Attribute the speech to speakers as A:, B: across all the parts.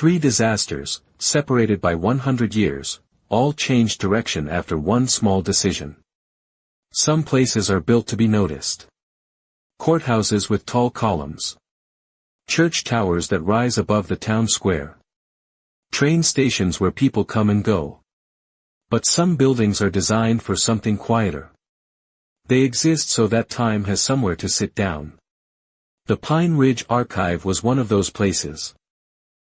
A: Three disasters, separated by 100 years, all changed direction after one small decision. Some places are built to be noticed. Courthouses with tall columns. Church towers that rise above the town square. Train stations where people come and go. But some buildings are designed for something quieter. They exist so that time has somewhere to sit down. The Pine Ridge Archive was one of those places.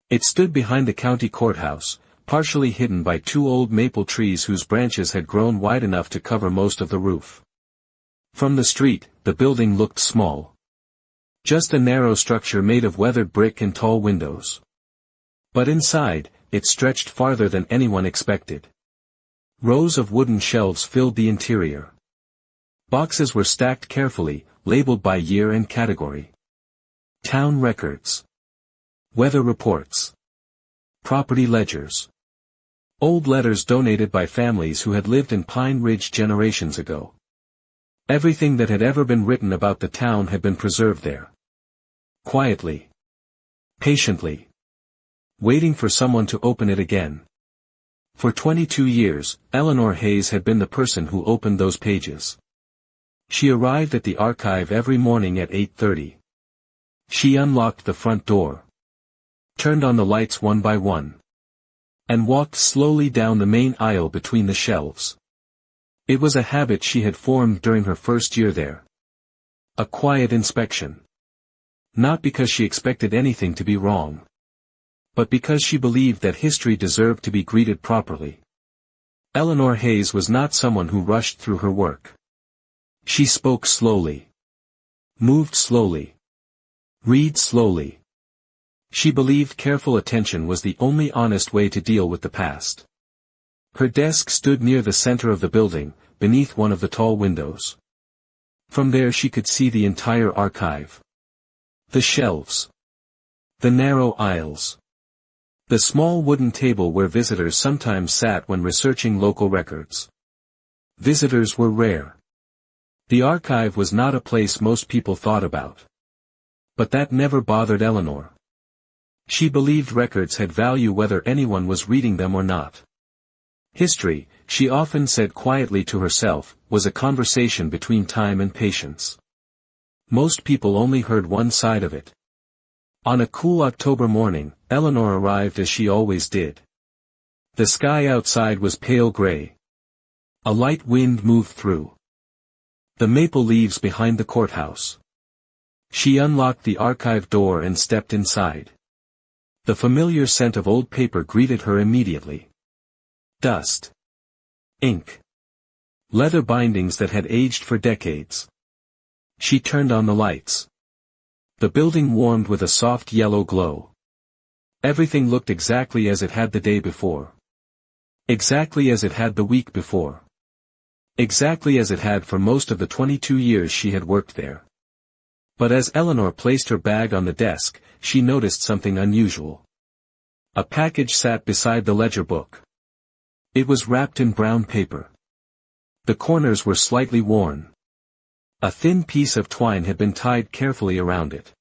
A: It stood behind the county courthouse, partially hidden by two old maple trees whose branches had grown wide enough to cover most of the roof. From the street, the building looked small. Just a narrow structure made of weathered brick and tall windows. But inside, it stretched farther than anyone expected. Rows of wooden shelves filled the interior. Boxes were stacked carefully, labeled by year and category. Town records. Weather reports. Property ledgers. Old letters donated by families who had lived in Pine Ridge generations ago. Everything that had ever been written about the town had been preserved there. Quietly. Patiently. Waiting for someone to open it again. For 22 years, Eleanor Hayes had been the person who opened those pages. She arrived at the archive every morning at 8:30. She unlocked the front door. Turned on the lights one by one. And walked slowly down the main aisle between the shelves. It was a habit she had formed during her first year there. A quiet inspection. Not because she expected anything to be wrong. But because she believed that history deserved to be greeted properly. Eleanor Hayes was not someone who rushed through her work. She spoke slowly. Moved slowly. Read slowly. She believed careful attention was the only honest way to deal with the past. Her desk stood near the center of the building, beneath one of the tall windows. From there she could see the entire archive. The shelves. The narrow aisles. The small wooden table where visitors sometimes sat when researching local records. Visitors were rare. The archive was not a place most people thought about. But that never bothered Eleanor. She believed records had value whether anyone was reading them or not. History, she often said quietly to herself, was a conversation between time and patience. Most people only heard one side of it. On a cool October morning, Eleanor arrived as she always did. The sky outside was pale gray. A light wind moved through the maple leaves behind the courthouse. She unlocked the archive door and stepped inside. The familiar scent of old paper greeted her immediately. Dust. Ink. Leather bindings that had aged for decades. She turned on the lights. The building warmed with a soft yellow glow. Everything looked exactly as it had the day before. Exactly as it had the week before. Exactly as it had for most of the 22 years she had worked there. But as Eleanor placed her bag on the desk, she noticed something unusual. A package sat beside the ledger book. It was wrapped in brown paper. The corners were slightly worn. A thin piece of twine had been tied carefully around it.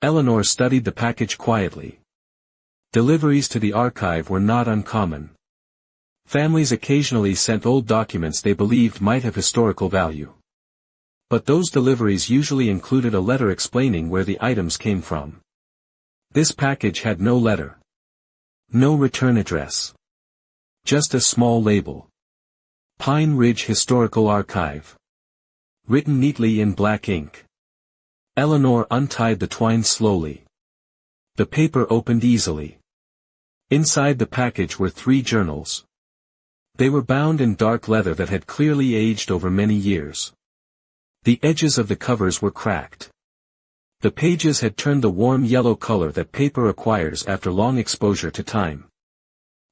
A: Eleanor studied the package quietly. Deliveries to the archive were not uncommon. Families occasionally sent old documents they believed might have historical value. But those deliveries usually included a letter explaining where the items came from. This package had no letter. No return address. Just a small label. Pine Ridge Historical Archive. Written neatly in black ink. Eleanor untied the twine slowly. The paper opened easily. Inside the package were 3 journals. They were bound in dark leather that had clearly aged over many years. The edges of the covers were cracked. The pages had turned the warm yellow color that paper acquires after long exposure to time.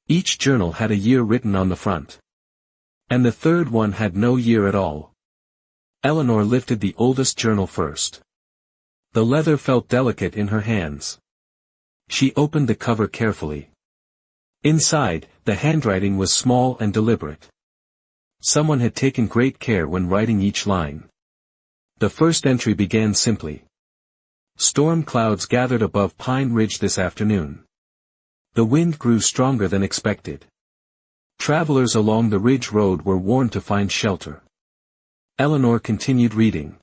A: Each journal had a year written on the front. And the third one had no year at all. Eleanor lifted the oldest journal first. The leather felt delicate in her hands. She opened the cover carefully. Inside, the handwriting was small and deliberate. Someone had taken great care when writing each line. The first entry began simply. Storm clouds gathered above Pine Ridge this afternoon. The wind grew stronger than expected. Travelers along the ridge road were warned to find shelter. Eleanor continued reading.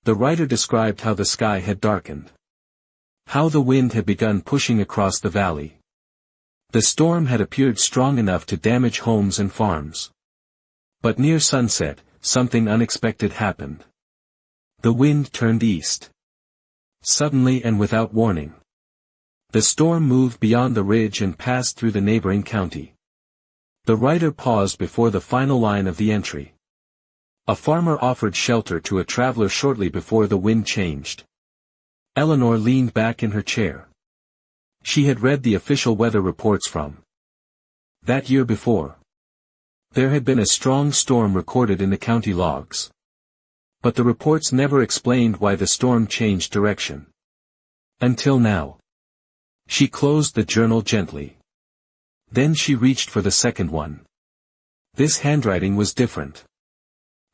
A: The writer described how the sky had darkened. How the wind had begun pushing across the valley. The storm had appeared strong enough to damage homes and farms. But near sunset, something unexpected happened. The wind turned east. Suddenly and without warning. The storm moved beyond the ridge and passed through the neighboring county. The writer paused before the final line of the entry. A farmer offered shelter to a traveler shortly before the wind changed. Eleanor leaned back in her chair. She had read the official weather reports from that year before. There had been a strong storm recorded in the county logs. But the reports never explained why the storm changed direction. Until now. She closed the journal gently. Then she reached for the second one. This handwriting was different.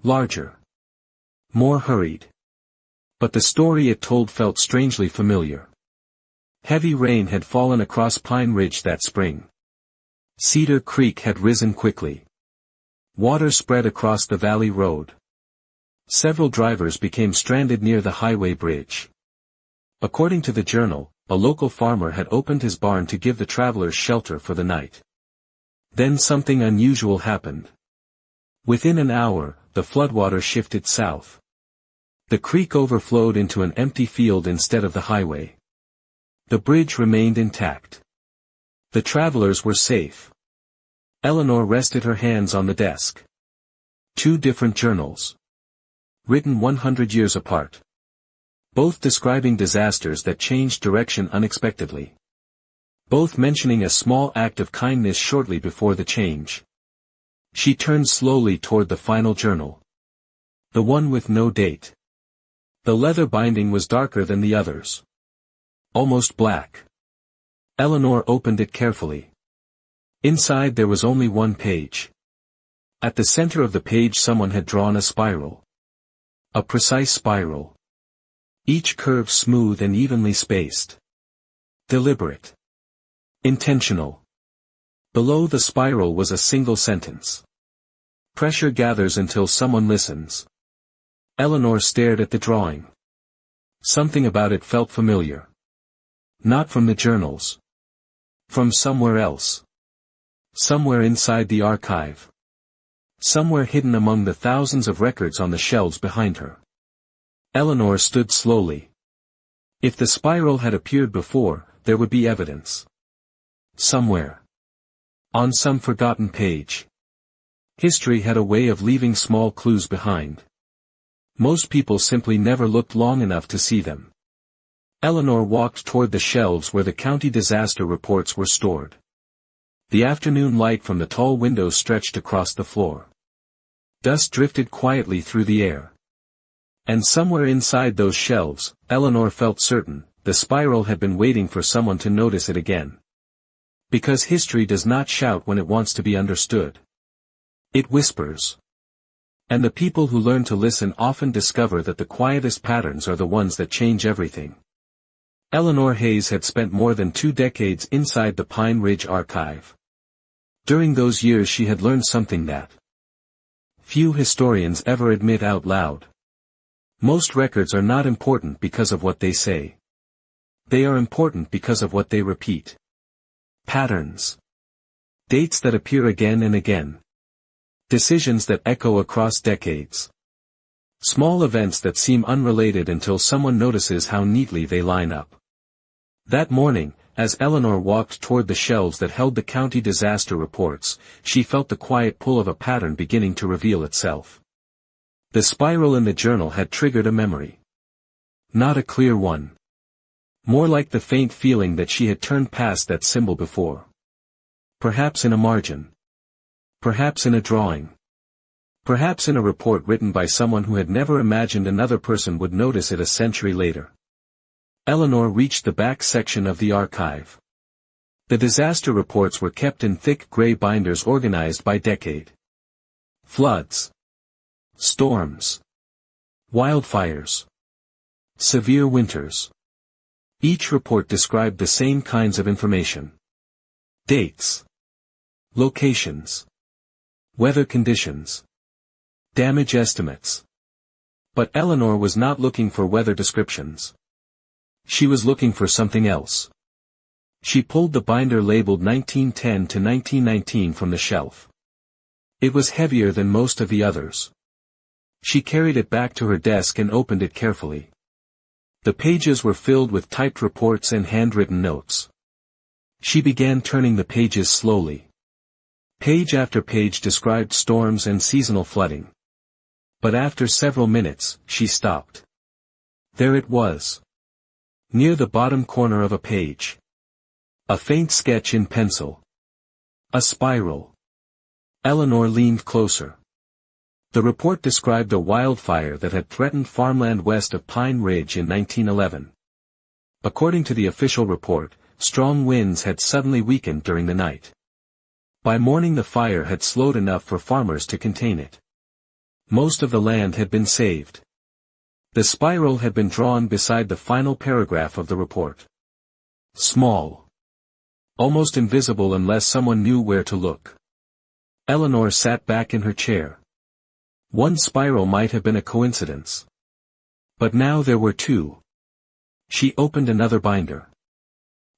A: Larger. More hurried. But the story it told felt strangely familiar. Heavy rain had fallen across Pine Ridge that spring. Cedar Creek had risen quickly. Water spread across the valley road. Several drivers became stranded near the highway bridge. According to the journal, a local farmer had opened his barn to give the travelers shelter for the night. Then something unusual happened. Within an hour, the floodwater shifted south. The creek overflowed into an empty field instead of the highway. The bridge remained intact. The travelers were safe. Eleanor rested her hands on the desk. Two different journals. Written 100 years apart. Both describing disasters that changed direction unexpectedly. Both mentioning a small act of kindness shortly before the change. She turned slowly toward the final journal. The one with no date. The leather binding was darker than the others. Almost black. Eleanor opened it carefully. Inside there was only one page. At the center of the page someone had drawn a spiral. A precise spiral. Each curve smooth and evenly spaced. Deliberate. Intentional. Below the spiral was a single sentence. Pressure gathers until someone listens. Eleanor stared at the drawing. Something about it felt familiar. Not from the journals. From somewhere else. Somewhere inside the archive. Somewhere hidden among the thousands of records on the shelves behind her. Eleanor stood slowly. If the spiral had appeared before, there would be evidence. Somewhere. On some forgotten page. History had a way of leaving small clues behind. Most people simply never looked long enough to see them. Eleanor walked toward the shelves where the county disaster reports were stored. The afternoon light from the tall windows stretched across the floor. Dust drifted quietly through the air. And somewhere inside those shelves, Eleanor felt certain, the spiral had been waiting for someone to notice it again. Because history does not shout when it wants to be understood. It whispers. And the people who learn to listen often discover that the quietest patterns are the ones that change everything. Eleanor Hayes had spent more than 2 decades inside the Pine Ridge archive. During those years she had learned something that few historians ever admit out loud. Most records are not important because of what they say. They are important because of what they repeat. Patterns. Dates that appear again and again. Decisions that echo across decades. Small events that seem unrelated until someone notices how neatly they line up. That morning, as Eleanor walked toward the shelves that held the county disaster reports, she felt the quiet pull of a pattern beginning to reveal itself. The spiral in the journal had triggered a memory. Not a clear one. More like the faint feeling that she had turned past that symbol before. Perhaps in a margin. Perhaps in a drawing. Perhaps in a report written by someone who had never imagined another person would notice it a century later. Eleanor reached the back section of the archive. The disaster reports were kept in thick gray binders organized by decade. Floods. Storms. Wildfires. Severe winters. Each report described the same kinds of information. Dates. Locations. Weather conditions. Damage estimates. But Eleanor was not looking for weather descriptions. She was looking for something else. She pulled the binder labeled 1910 to 1919 from the shelf. It was heavier than most of the others. She carried it back to her desk and opened it carefully. The pages were filled with typed reports and handwritten notes. She began turning the pages slowly. Page after page described storms and seasonal flooding. But after several minutes, she stopped. There it was. Near the bottom corner of a page. A faint sketch in pencil. A spiral. Eleanor leaned closer. The report described a wildfire that had threatened farmland west of Pine Ridge in 1911. According to the official report, strong winds had suddenly weakened during the night. By morning the fire had slowed enough for farmers to contain it. Most of the land had been saved. The spiral had been drawn beside the final paragraph of the report. Small. Almost invisible unless someone knew where to look. Eleanor sat back in her chair. One spiral might have been a coincidence. But now there were two. She opened another binder.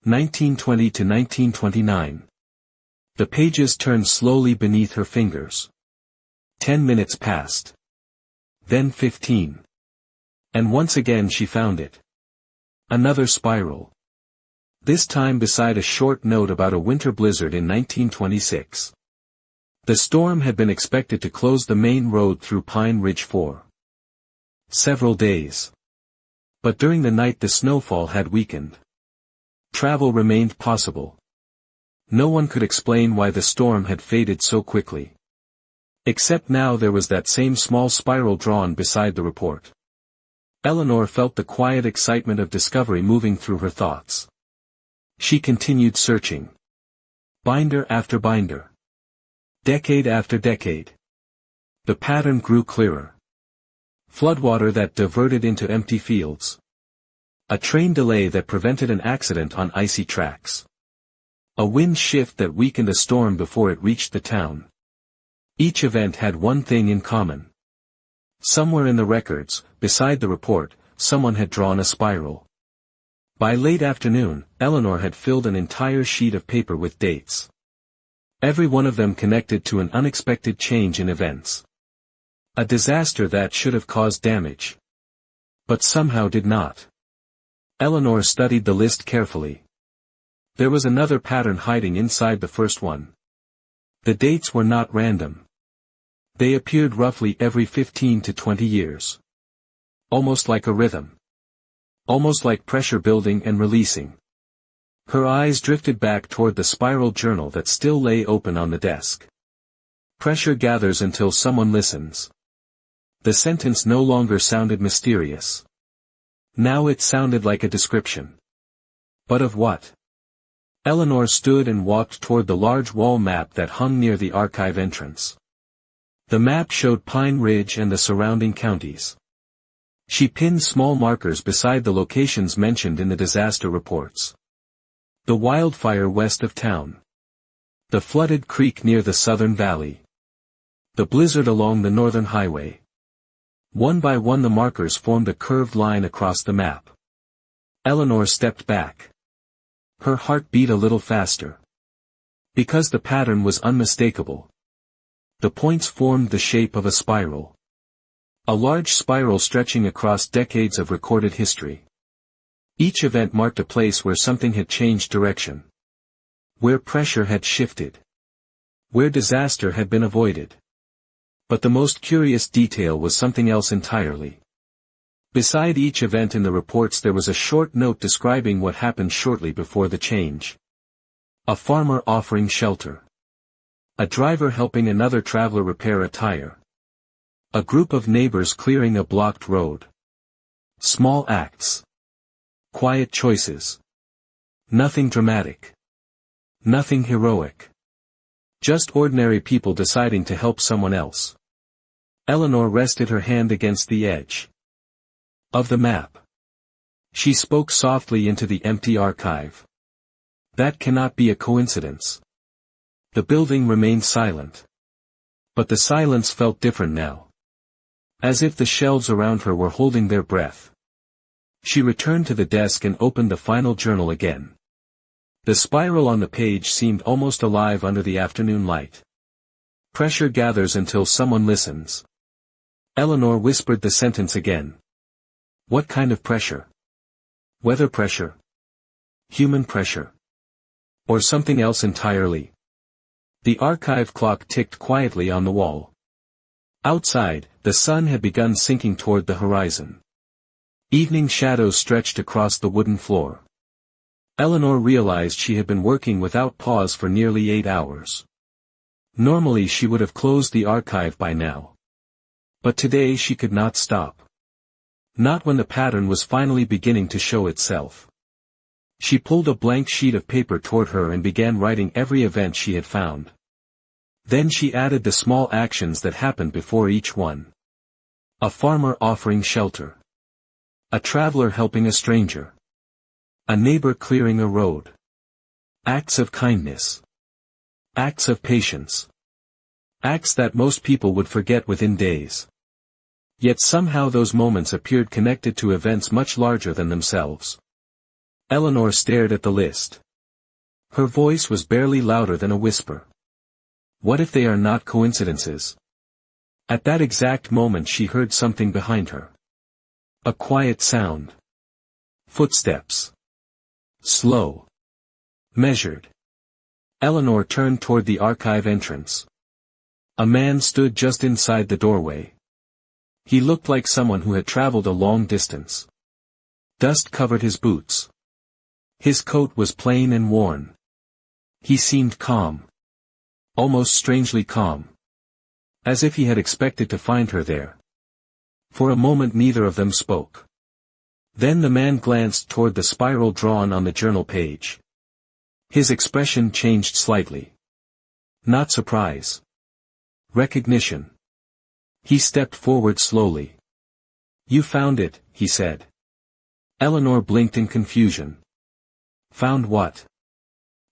A: 1920 to 1929. The pages turned slowly beneath her fingers. 10 minutes passed. Then 15. And once again she found it. Another spiral. This time beside a short note about a winter blizzard in 1926. The storm had been expected to close the main road through Pine Ridge for several days. But during the night the snowfall had weakened. Travel remained possible. No one could explain why the storm had faded so quickly. Except now there was that same small spiral drawn beside the report. Eleanor felt the quiet excitement of discovery moving through her thoughts. She continued searching. Binder after binder. Decade after decade. The pattern grew clearer. Floodwater that diverted into empty fields. A train delay that prevented an accident on icy tracks. A wind shift that weakened a storm before it reached the town. Each event had one thing in common. Somewhere in the records, beside the report, someone had drawn a spiral. By late afternoon, Eleanor had filled an entire sheet of paper with dates. Every one of them connected to an unexpected change in events. A disaster that should have caused damage. But somehow did not. Eleanor studied the list carefully. There was another pattern hiding inside the first one. The dates were not random. They appeared roughly every 15 to 20 years. Almost like a rhythm. Almost like pressure building and releasing. Her eyes drifted back toward the spiral journal that still lay open on the desk. Pressure gathers until someone listens. The sentence no longer sounded mysterious. Now it sounded like a description. But of what? Eleanor stood and walked toward the large wall map that hung near the archive entrance. The map showed Pine Ridge and the surrounding counties. She pinned small markers beside the locations mentioned in the disaster reports. The wildfire west of town. The flooded creek near the southern valley. The blizzard along the northern highway. One by one the markers formed a curved line across the map. Eleanor stepped back. Her heart beat a little faster. Because the pattern was unmistakable. The points formed the shape of a spiral. A large spiral stretching across decades of recorded history. Each event marked a place where something had changed direction. Where pressure had shifted. Where disaster had been avoided. But the most curious detail was something else entirely. Beside each event in the reports there was a short note describing what happened shortly before the change. A farmer offering shelter. A driver helping another traveler repair a tire. A group of neighbors clearing a blocked road. Small acts. Quiet choices. Nothing dramatic. Nothing heroic. Just ordinary people deciding to help someone else. Eleanor rested her hand against the edge of the map. She spoke softly into the empty archive. That cannot be a coincidence. The building remained silent. But the silence felt different now. As if the shelves around her were holding their breath. She returned to the desk and opened the final journal again. The spiral on the page seemed almost alive under the afternoon light. Pressure gathers until someone listens. Eleanor whispered the sentence again. What kind of pressure? Weather pressure? Human pressure? Or something else entirely? The archive clock ticked quietly on the wall. Outside, the sun had begun sinking toward the horizon. Evening shadows stretched across the wooden floor. Eleanor realized she had been working without pause for nearly 8 hours. Normally she would have closed the archive by now. But today she could not stop. Not when the pattern was finally beginning to show itself. She pulled a blank sheet of paper toward her and began writing every event she had found. Then she added the small actions that happened before each one. A farmer offering shelter. A traveler helping a stranger. A neighbor clearing a road. Acts of kindness. Acts of patience. Acts that most people would forget within days. Yet somehow those moments appeared connected to events much larger than themselves. Eleanor stared at the list. Her voice was barely louder than a whisper. What if they are not coincidences? At that exact moment she heard something behind her. A quiet sound. Footsteps. Slow. Measured. Eleanor turned toward the archive entrance. A man stood just inside the doorway. He looked like someone who had traveled a long distance. Dust covered his boots. His coat was plain and worn. He seemed calm. Almost strangely calm. As if he had expected to find her there. For a moment neither of them spoke. Then the man glanced toward the spiral drawn on the journal page. His expression changed slightly. Not surprise. Recognition. He stepped forward slowly. You found it, he said. Eleanor blinked in confusion. Found what?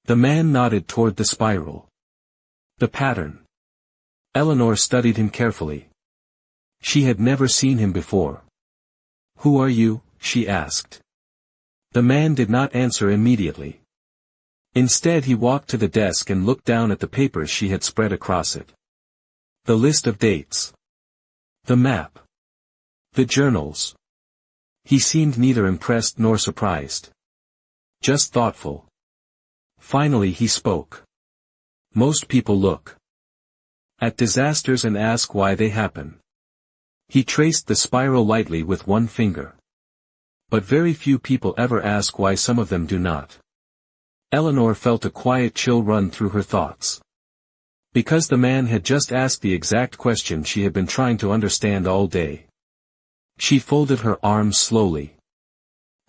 A: The man nodded toward the spiral. The pattern. Eleanor studied him carefully. She had never seen him before. Who are you? She asked. The man did not answer immediately. Instead he walked to the desk and looked down at the papers she had spread across it. The list of dates. The map. The journals. He seemed neither impressed nor surprised. Just thoughtful. Finally he spoke. Most people look at disasters and ask why they happen. He traced the spiral lightly with one finger. But very few people ever ask why some of them do not. Eleanor felt a quiet chill run through her thoughts. Because the man had just asked the exact question she had been trying to understand all day. She folded her arms slowly.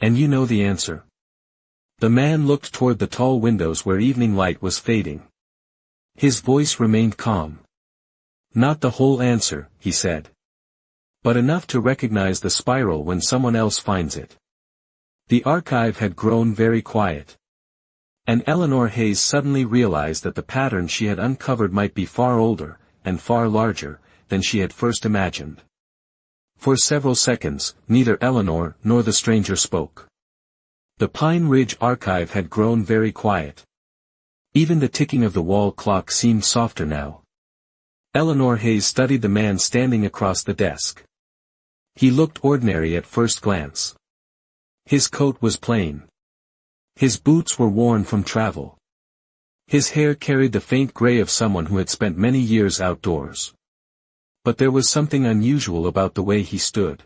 A: And you know the answer. The man looked toward the tall windows where evening light was fading. His voice remained calm. Not the whole answer, he said. But enough to recognize the spiral when someone else finds it. The archive had grown very quiet. And Eleanor Hayes suddenly realized that the pattern she had uncovered might be far older, and far larger, than she had first imagined. For several seconds, neither Eleanor nor the stranger spoke. The Pine Ridge archive had grown very quiet. Even the ticking of the wall clock seemed softer now. Eleanor Hayes studied the man standing across the desk. He looked ordinary at first glance. His coat was plain. His boots were worn from travel. His hair carried the faint gray of someone who had spent many years outdoors. But there was something unusual about the way he stood.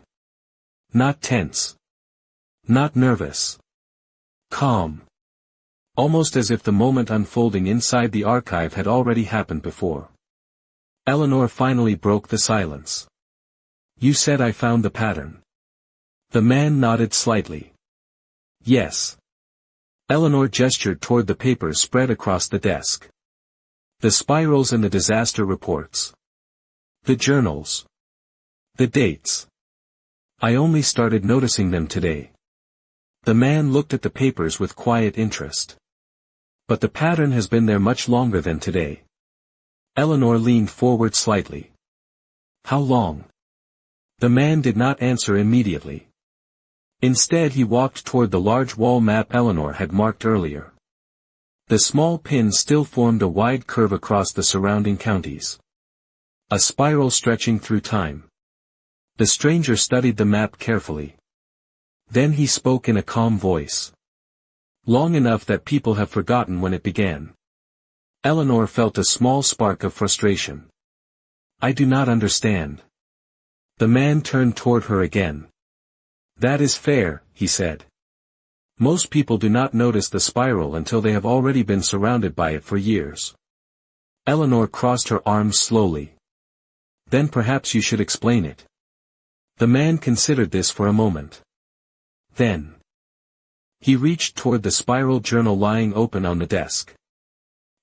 A: Not tense. Not nervous. Calm. Almost as if the moment unfolding inside the archive had already happened before. Eleanor finally broke the silence. You said I found the pattern. The man nodded slightly. Yes. Eleanor gestured toward the papers spread across the desk. The spirals and the disaster reports. The journals. The dates. I only started noticing them today. The man looked at the papers with quiet interest. But the pattern has been there much longer than today. Eleanor leaned forward slightly. How long? The man did not answer immediately. Instead he walked toward the large wall map Eleanor had marked earlier. The small pin still formed a wide curve across the surrounding counties. A spiral stretching through time. The stranger studied the map carefully. Then he spoke in a calm voice. Long enough that people have forgotten when it began. Eleanor felt a small spark of frustration. I do not understand. The man turned toward her again. That is fair, he said. Most people do not notice the spiral until they have already been surrounded by it for years. Eleanor crossed her arms slowly. Then perhaps you should explain it. The man considered this for a moment. Then he reached toward the spiral journal lying open on the desk.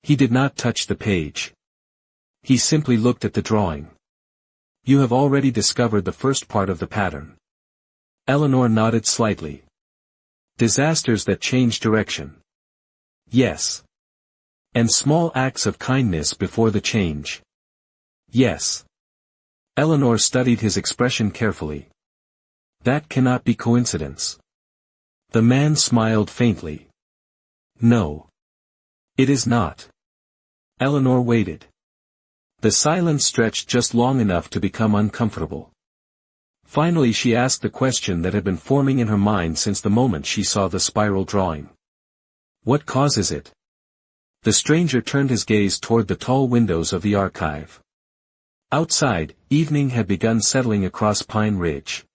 A: He did not touch the page. He simply looked at the drawing. You have already discovered the first part of the pattern. Eleanor nodded slightly. Disasters that change direction. Yes. And small acts of kindness before the change. Yes. Eleanor studied his expression carefully. That cannot be coincidence. The man smiled faintly. No. It is not. Eleanor waited. The silence stretched just long enough to become uncomfortable. Finally she asked the question that had been forming in her mind since the moment she saw the spiral drawing. What causes it? The stranger turned his gaze toward the tall windows of the archive. Outside, evening had begun settling across Pine Ridge.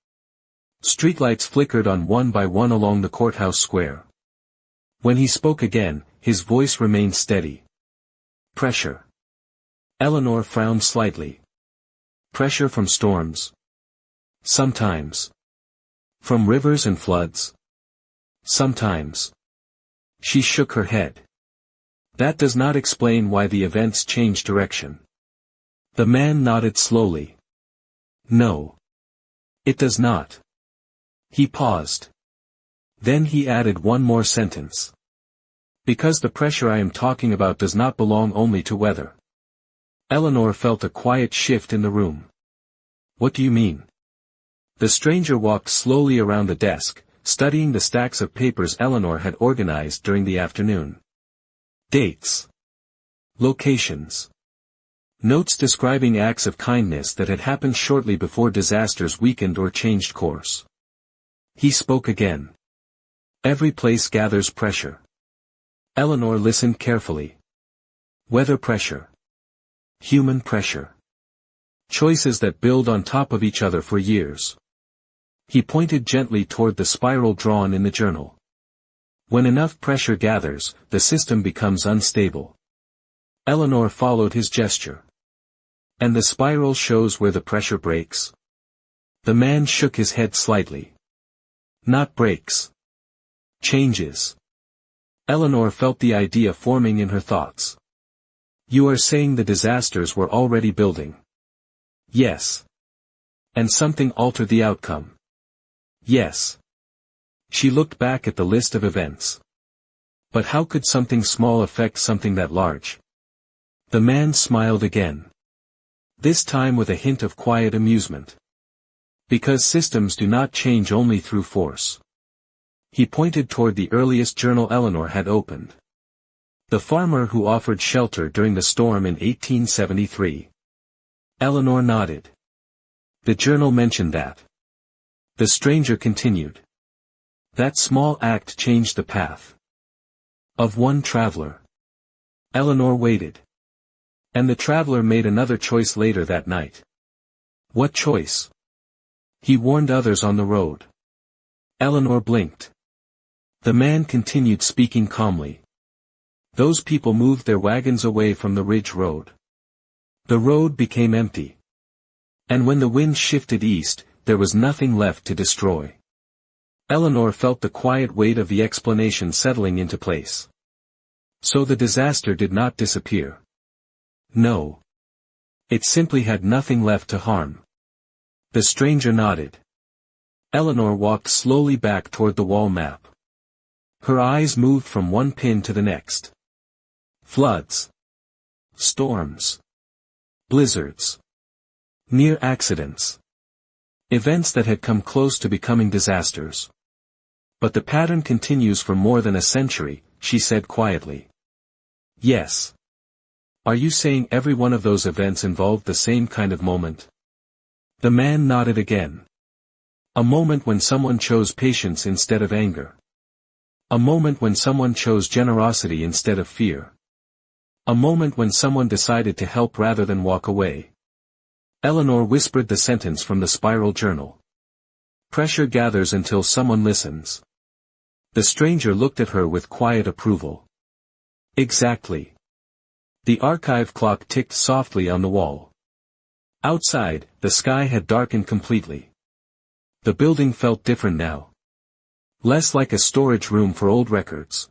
A: Streetlights flickered on one by one along the courthouse square. When he spoke again, his voice remained steady. Pressure. Eleanor frowned slightly. Pressure from storms. Sometimes. From rivers and floods. Sometimes. She shook her head. That does not explain why the events change direction. The man nodded slowly. No. It does not. He paused. Then he added one more sentence. Because the pressure I am talking about does not belong only to weather. Eleanor felt a quiet shift in the room. What do you mean? The stranger walked slowly around the desk, studying the stacks of papers Eleanor had organized during the afternoon. Dates. Locations. Notes describing acts of kindness that had happened shortly before disasters weakened or changed course. He spoke again. Every place gathers pressure. Eleanor listened carefully. Weather pressure. Human pressure. Choices that build on top of each other for years. He pointed gently toward the spiral drawn in the journal. When enough pressure gathers, the system becomes unstable. Eleanor followed his gesture. And the spiral shows where the pressure breaks? The man shook his head slightly. Not breaks. Changes. Eleanor felt the idea forming in her thoughts. You are saying the disasters were already building? Yes. And something altered the outcome? Yes. She looked back at the list of events. But how could something small affect something that large? The man smiled again. This time with a hint of quiet amusement. Because systems do not change only through force. He pointed toward the earliest journal Eleanor had opened. The farmer who offered shelter during the storm in 1873. Eleanor nodded. The journal mentioned that. The stranger continued. That small act changed the path. Of one traveler. Eleanor waited. And the traveler made another choice later that night. What choice? He warned others on the road. Eleanor blinked. The man continued speaking calmly. Those people moved their wagons away from the ridge road. The road became empty. And when the wind shifted east, there was nothing left to destroy. Eleanor felt the quiet weight of the explanation settling into place. So the disaster did not disappear. No. It simply had nothing left to harm. The stranger nodded. Eleanor walked slowly back toward the wall map. Her eyes moved from one pin to the next. Floods. Storms. Blizzards. Near accidents. Events that had come close to becoming disasters. But the pattern continues for more than a century, she said quietly. Yes. Are you saying every one of those events involved the same kind of moment? The man nodded again. A moment when someone chose patience instead of anger. A moment when someone chose generosity instead of fear. A moment when someone decided to help rather than walk away. Eleanor whispered the sentence from the spiral journal. Pressure gathers until someone listens. The stranger looked at her with quiet approval. Exactly. The archive clock ticked softly on the wall. Outside, the sky had darkened completely. The building felt different now. Less like a storage room for old records.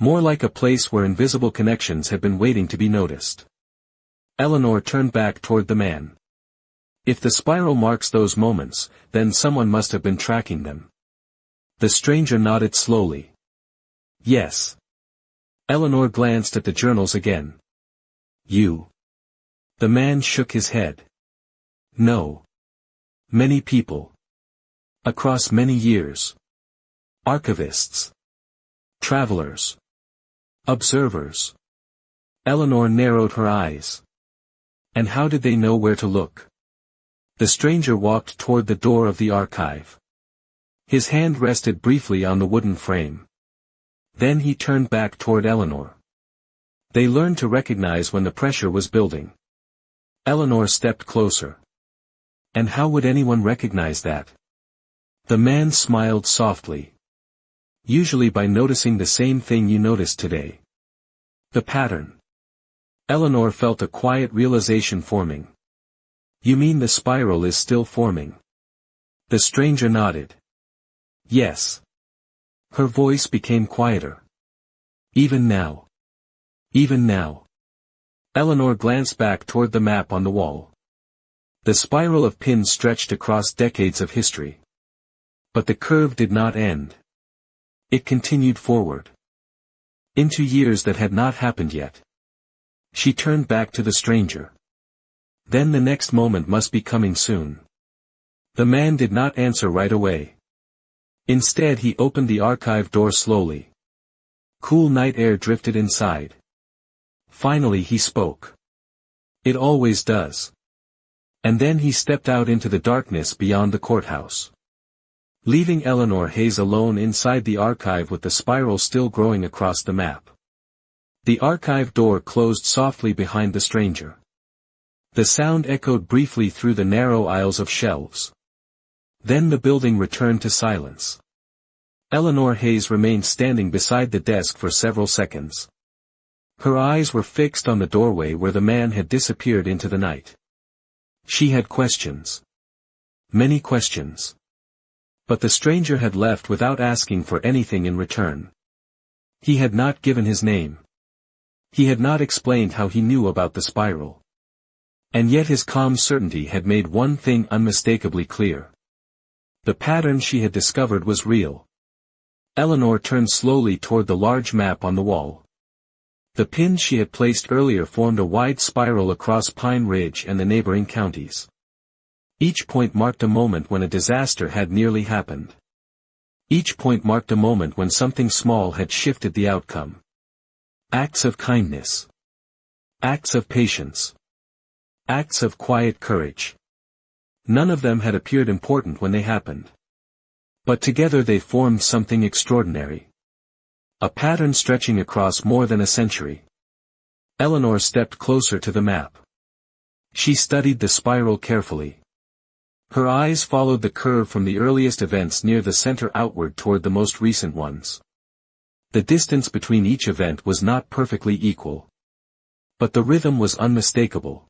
A: More like a place where invisible connections had been waiting to be noticed. Eleanor turned back toward the man. If the spiral marks those moments, then someone must have been tracking them. The stranger nodded slowly. Yes. Eleanor glanced at the journals again. You. The man shook his head. No. Many people. Across many years. Archivists. Travelers. Observers. Eleanor narrowed her eyes. And how did they know where to look? The stranger walked toward the door of the archive. His hand rested briefly on the wooden frame. Then he turned back toward Eleanor. They learned to recognize when the pressure was building. Eleanor stepped closer. And how would anyone recognize that? The man smiled softly. Usually by noticing the same thing you noticed today. The pattern. Eleanor felt a quiet realization forming. You mean the spiral is still forming? The stranger nodded. Yes. Her voice became quieter. Even now. Even now. Eleanor glanced back toward the map on the wall. The spiral of pins stretched across decades of history. But the curve did not end. It continued forward. Into years that had not happened yet. She turned back to the stranger. Then the next moment must be coming soon. The man did not answer right away. Instead he opened the archive door slowly. Cool night air drifted inside. Finally he spoke. It always does. And then he stepped out into the darkness beyond the courthouse. Leaving Eleanor Hayes alone inside the archive with the spiral still growing across the map. The archive door closed softly behind the stranger. The sound echoed briefly through the narrow aisles of shelves. Then the building returned to silence. Eleanor Hayes remained standing beside the desk for several seconds. Her eyes were fixed on the doorway where the man had disappeared into the night. She had questions. Many questions. But the stranger had left without asking for anything in return. He had not given his name. He had not explained how he knew about the spiral. And yet his calm certainty had made one thing unmistakably clear. The pattern she had discovered was real. Eleanor turned slowly toward the large map on the wall. The pins she had placed earlier formed a wide spiral across Pine Ridge and the neighboring counties. Each point marked a moment when a disaster had nearly happened. Each point marked a moment when something small had shifted the outcome. Acts of kindness. Acts of patience. Acts of quiet courage. None of them had appeared important when they happened. But together they formed something extraordinary. A pattern stretching across more than a century. Eleanor stepped closer to the map. She studied the spiral carefully. Her eyes followed the curve from the earliest events near the center outward toward the most recent ones. The distance between each event was not perfectly equal. But the rhythm was unmistakable.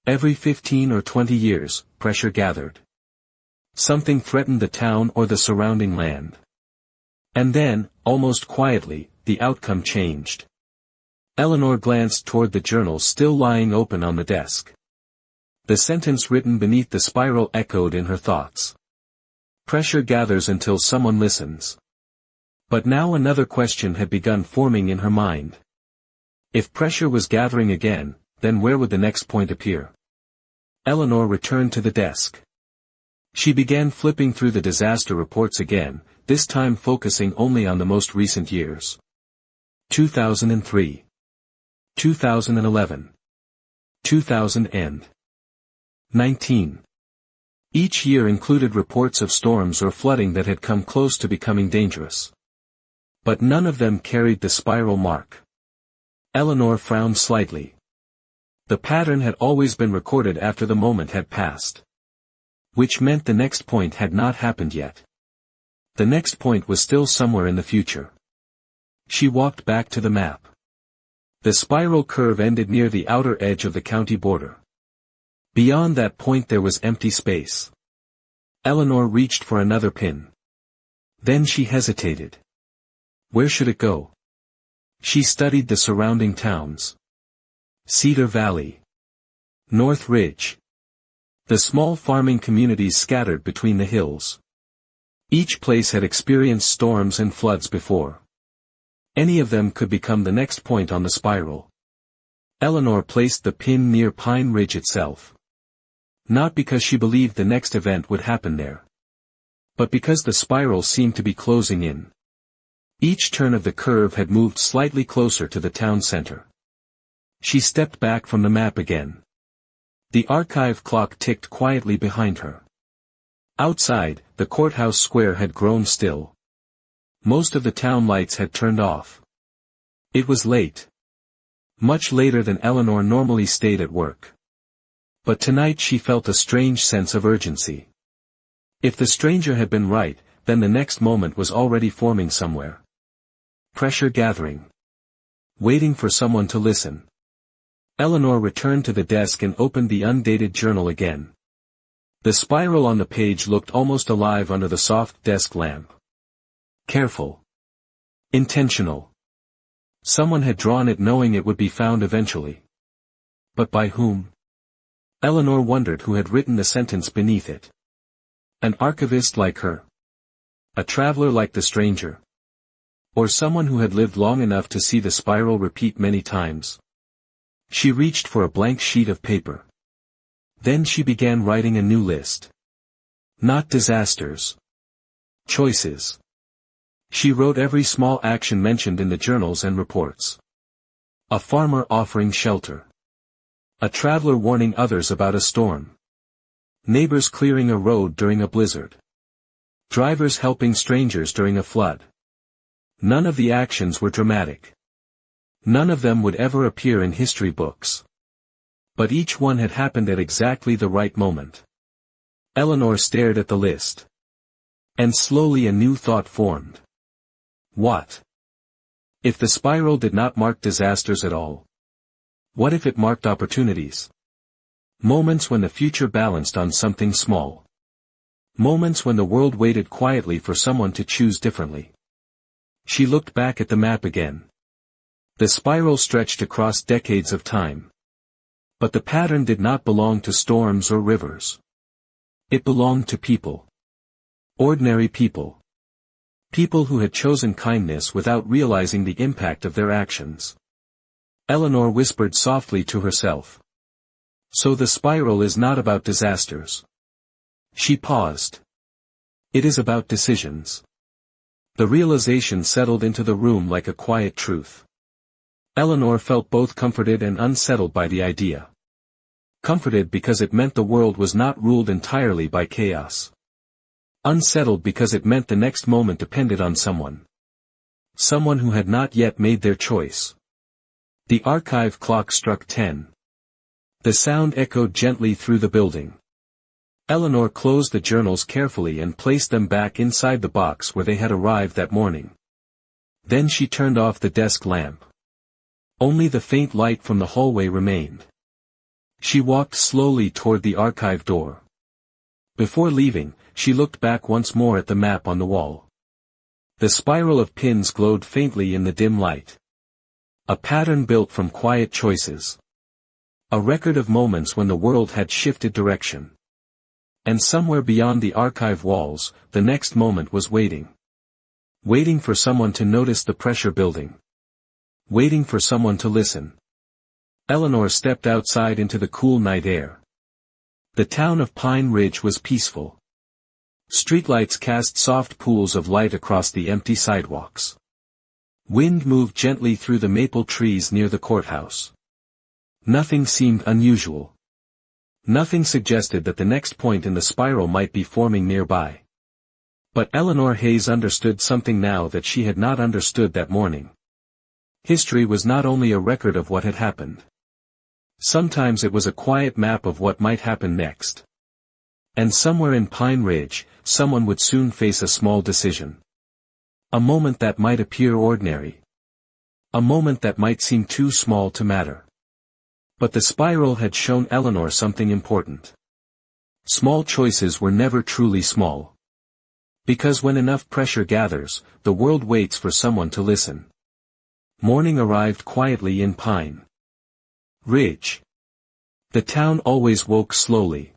A: Every 15 or 20 years, pressure gathered. Something threatened the town or the surrounding land. And then, almost quietly, the outcome changed. Eleanor glanced toward the journal still lying open on the desk. The sentence written beneath the spiral echoed in her thoughts. Pressure gathers until someone listens. But now another question had begun forming in her mind. If pressure was gathering again, then where would the next point appear? Eleanor returned to the desk. She began flipping through the disaster reports again, this time focusing only on the most recent years. 2003. 2011. 2019. Each year included reports of storms or flooding that had come close to becoming dangerous. But none of them carried the spiral mark. Eleanor frowned slightly. The pattern had always been recorded after the moment had passed. Which meant the next point had not happened yet. The next point was still somewhere in the future. She walked back to the map. The spiral curve ended near the outer edge of the county border. Beyond that point there was empty space. Eleanor reached for another pin. Then she hesitated. Where should it go? She studied the surrounding towns. Cedar Valley. North Ridge. The small farming communities scattered between the hills. Each place had experienced storms and floods before. Any of them could become the next point on the spiral. Eleanor placed the pin near Pine Ridge itself. Not because she believed the next event would happen there, but because the spiral seemed to be closing in. Each turn of the curve had moved slightly closer to the town center. She stepped back from the map again. The archive clock ticked quietly behind her. Outside, the courthouse square had grown still. Most of the town lights had turned off. It was late. Much later than Eleanor normally stayed at work. But tonight she felt a strange sense of urgency. If the stranger had been right, then the next moment was already forming somewhere. Pressure gathering. Waiting for someone to listen. Eleanor returned to the desk and opened the undated journal again. The spiral on the page looked almost alive under the soft desk lamp. Careful. Intentional. Someone had drawn it knowing it would be found eventually. But by whom? Eleanor wondered who had written the sentence beneath it. An archivist like her? A traveler like the stranger? Or someone who had lived long enough to see the spiral repeat many times? She reached for a blank sheet of paper. Then she began writing a new list. Not disasters. Choices. She wrote every small action mentioned in the journals and reports. A farmer offering shelter. A traveler warning others about a storm. Neighbors clearing a road during a blizzard. Drivers helping strangers during a flood. None of the actions were dramatic. None of them would ever appear in history books. But each one had happened at exactly the right moment. Eleanor stared at the list. And slowly a new thought formed. What? If the spiral did not mark disasters at all? What if it marked opportunities? Moments when the future balanced on something small. Moments when the world waited quietly for someone to choose differently. She looked back at the map again. The spiral stretched across decades of time. But the pattern did not belong to storms or rivers. It belonged to people. Ordinary people. People who had chosen kindness without realizing the impact of their actions. Eleanor whispered softly to herself. So the spiral is not about disasters. She paused. It is about decisions. The realization settled into the room like a quiet truth. Eleanor felt both comforted and unsettled by the idea. Comforted because it meant the world was not ruled entirely by chaos. Unsettled because it meant the next moment depended on someone. Someone who had not yet made their choice. The archive clock struck 10. The sound echoed gently through the building. Eleanor closed the journals carefully and placed them back inside the box where they had arrived that morning. Then she turned off the desk lamp. Only the faint light from the hallway remained. She walked slowly toward the archive door. Before leaving, she looked back once more at the map on the wall. The spiral of pins glowed faintly in the dim light. A pattern built from quiet choices. A record of moments when the world had shifted direction. And somewhere beyond the archive walls, the next moment was waiting. Waiting for someone to notice the pressure building. waiting for someone to listen. Eleanor stepped outside into the cool night air. The town of Pine Ridge was peaceful. Streetlights cast soft pools of light across the empty sidewalks. Wind moved gently through the maple trees near the courthouse. Nothing seemed unusual. Nothing suggested that the next point in the spiral might be forming nearby. But Eleanor Hayes understood something now that she had not understood that morning. History was not only a record of what had happened. Sometimes it was a quiet map of what might happen next. And somewhere in Pine Ridge, someone would soon face a small decision. A moment that might appear ordinary. A moment that might seem too small to matter. But the spiral had shown Eleanor something important. Small choices were never truly small. Because when enough pressure gathers, the world waits for someone to listen. Morning arrived quietly in Pine Ridge. The town always woke slowly.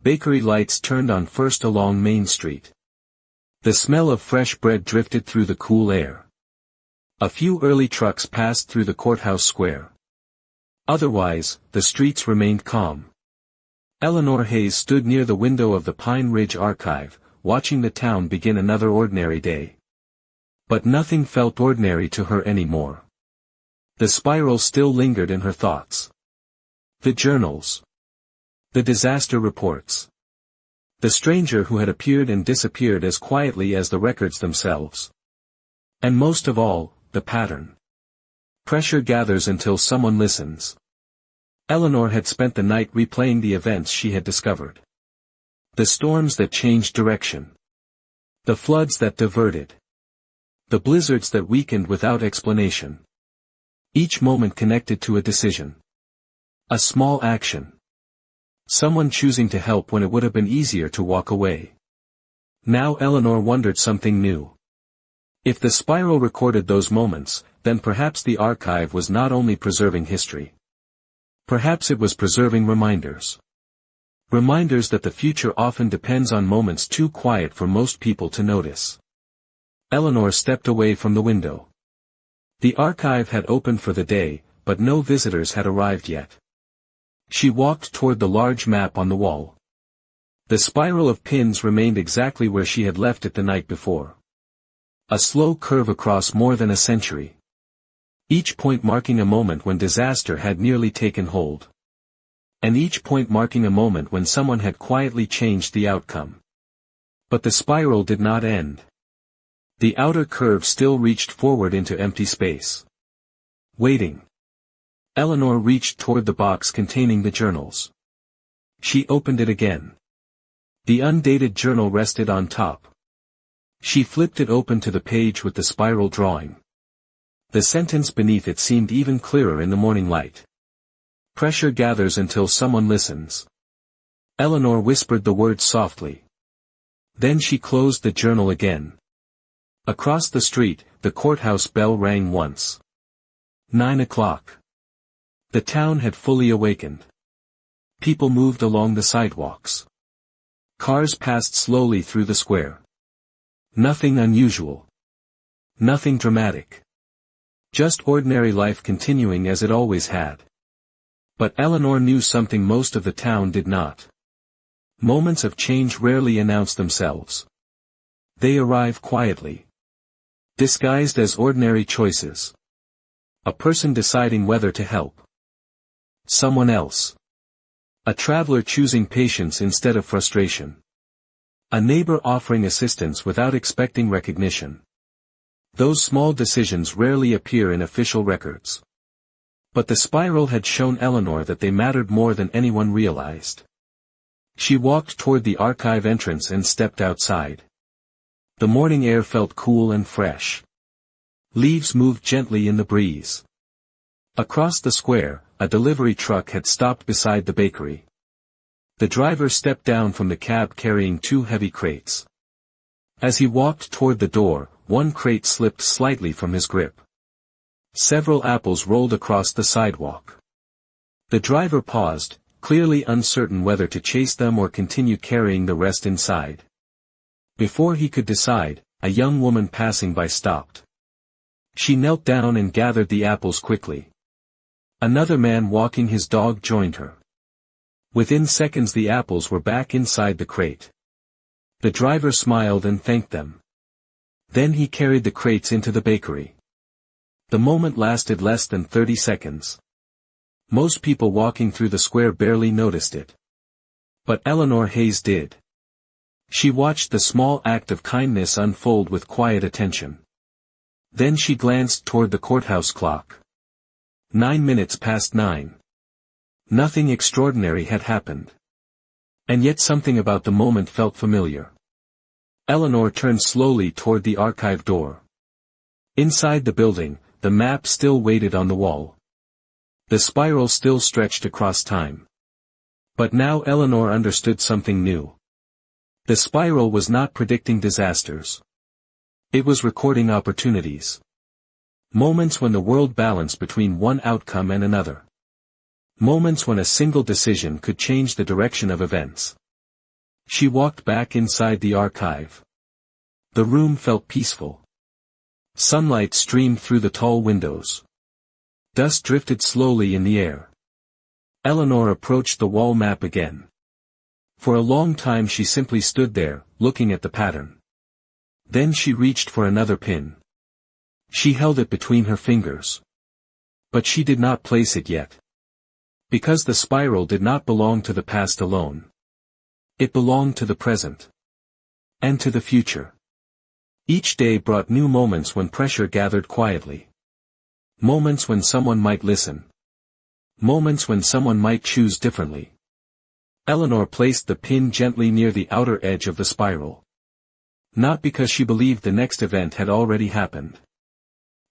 A: Bakery lights turned on first along Main Street. The smell of fresh bread drifted through the cool air. A few early trucks passed through the courthouse square. Otherwise, the streets remained calm. Eleanor Hayes stood near the window of the Pine Ridge Archive, watching the town begin another ordinary day. But nothing felt ordinary to her anymore. The spiral still lingered in her thoughts. The journals. The disaster reports. The stranger who had appeared and disappeared as quietly as the records themselves. And most of all, the pattern. Pressure gathers until someone listens. Eleanor had spent the night replaying the events she had discovered. The storms that changed direction. The floods that diverted. The blizzards that weakened without explanation. Each moment connected to a decision. A small action. Someone choosing to help when it would have been easier to walk away. Now Eleanor wondered something new. If the spiral recorded those moments, then perhaps the archive was not only preserving history. Perhaps it was preserving reminders. Reminders that the future often depends on moments too quiet for most people to notice. Eleanor stepped away from the window. The archive had opened for the day, but no visitors had arrived yet. She walked toward the large map on the wall. The spiral of pins remained exactly where she had left it the night before. A slow curve across more than a century. Each point marking a moment when disaster had nearly taken hold. And each point marking a moment when someone had quietly changed the outcome. But the spiral did not end. The outer curve still reached forward into empty space. Waiting. Eleanor reached toward the box containing the journals. She opened it again. The undated journal rested on top. She flipped it open to the page with the spiral drawing. The sentence beneath it seemed even clearer in the morning light. Pressure gathers until someone listens. Eleanor whispered the words softly. Then she closed the journal again. Across the street, the courthouse bell rang once. 9 o'clock. The town had fully awakened. People moved along the sidewalks. Cars passed slowly through the square. Nothing unusual. Nothing dramatic. Just ordinary life continuing as it always had. But Eleanor knew something most of the town did not. Moments of change rarely announce themselves. They arrive quietly. Disguised as ordinary choices. A person deciding whether to help. Someone else. A traveler choosing patience instead of frustration. A neighbor offering assistance without expecting recognition. Those small decisions rarely appear in official records. But the spiral had shown Eleanor that they mattered more than anyone realized. She walked toward the archive entrance and stepped outside. The morning air felt cool and fresh. Leaves moved gently in the breeze. Across the square, a delivery truck had stopped beside the bakery. The driver stepped down from the cab carrying 2 heavy crates. As he walked toward the door, one crate slipped slightly from his grip. Several apples rolled across the sidewalk. The driver paused, clearly uncertain whether to chase them or continue carrying the rest inside. Before he could decide, a young woman passing by stopped. She knelt down and gathered the apples quickly. Another man walking his dog joined her. Within seconds the apples were back inside the crate. The driver smiled and thanked them. Then he carried the crates into the bakery. The moment lasted less than 30 seconds. Most people walking through the square barely noticed it. But Eleanor Hayes did. She watched the small act of kindness unfold with quiet attention. Then she glanced toward the courthouse clock. 9 minutes past 9. Nothing extraordinary had happened. And yet something about the moment felt familiar. Eleanor turned slowly toward the archive door. Inside the building, the map still waited on the wall. The spiral still stretched across time. But now Eleanor understood something new. The spiral was not predicting disasters. It was recording opportunities. Moments when the world balanced between one outcome and another. Moments when a single decision could change the direction of events. She walked back inside the archive. The room felt peaceful. Sunlight streamed through the tall windows. Dust drifted slowly in the air. Eleanor approached the wall map again. For a long time she simply stood there, looking at the pattern. Then she reached for another pin. She held it between her fingers. But she did not place it yet. Because the spiral did not belong to the past alone. It belonged to the present. And to the future. Each day brought new moments when pressure gathered quietly. Moments when someone might listen. Moments when someone might choose differently. Eleanor placed the pin gently near the outer edge of the spiral. Not because she believed the next event had already happened.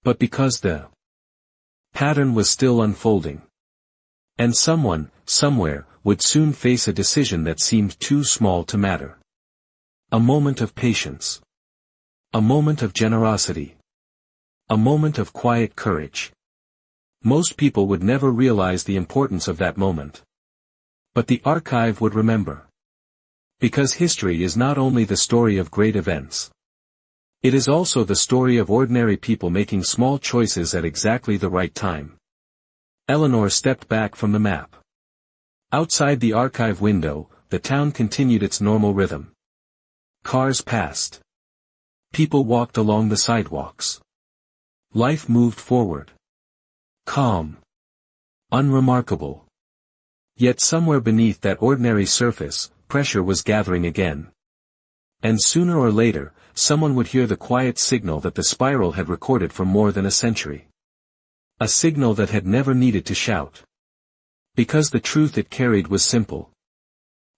A: But because the pattern was still unfolding. And someone, somewhere, would soon face a decision that seemed too small to matter. A moment of patience. A moment of generosity. A moment of quiet courage. Most people would never realize the importance of that moment. But the archive would remember. Because history is not only the story of great events. It is also the story of ordinary people making small choices at exactly the right time. Eleanor stepped back from the map. Outside the archive window, the town continued its normal rhythm. Cars passed. People walked along the sidewalks. Life moved forward. Calm. Unremarkable. Yet somewhere beneath that ordinary surface, pressure was gathering again. And sooner or later, someone would hear the quiet signal that the spiral had recorded for more than a century. A signal that had never needed to shout. Because the truth it carried was simple.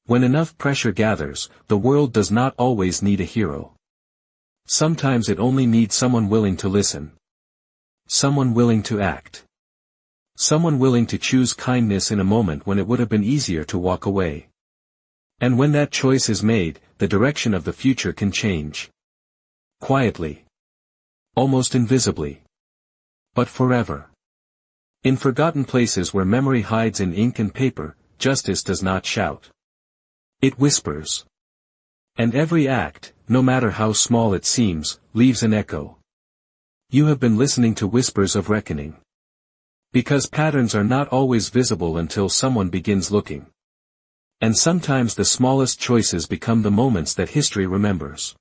A: When enough pressure gathers, the world does not always need a hero. Sometimes it only needs someone willing to listen. Someone willing to act. Someone willing to choose kindness in a moment when it would have been easier to walk away. And when that choice is made, the direction of the future can change. Quietly. Almost invisibly. But forever. In forgotten places where memory hides in ink and paper, justice does not shout. It whispers. And every act, no matter how small it seems, leaves an echo. You have been listening to Whispers of Reckoning. Because patterns are not always visible until someone begins looking. And sometimes the smallest choices become the moments that history remembers.